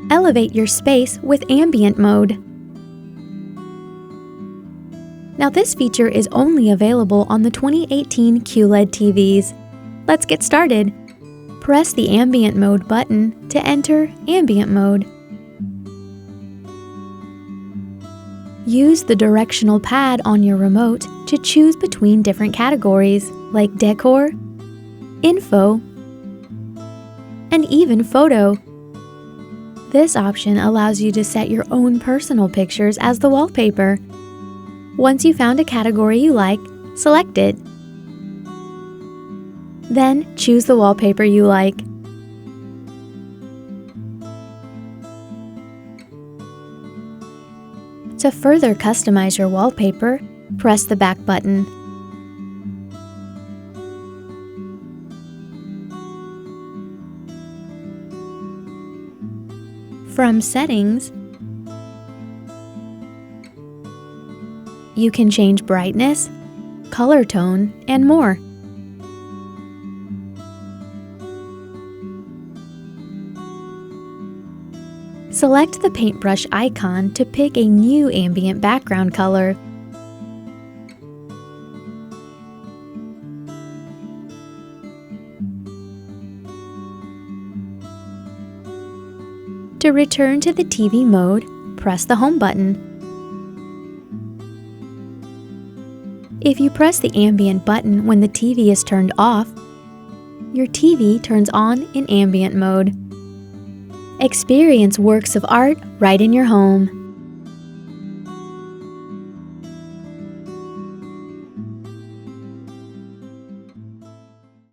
Elevate your space with Ambient Mode. Now this feature is only available on the 2018 QLED TVs. Let's get started. Press the Ambient Mode button to enter Ambient Mode. Use the directional pad on your remote to choose between different categories like Décor, Info, and even Photo. This option allows you to set your own personal pictures as the wallpaper. Once you found a category you like, select it. Then choose the wallpaper you like. To further customize your wallpaper, press the back button. From Settings, you can change brightness, color tone, and more. Select the paintbrush icon to pick a new ambient background color. To return to the TV mode, press the Home button. If you press the Ambient button when the TV is turned off, your TV turns on in Ambient Mode. Experience works of art right in your home.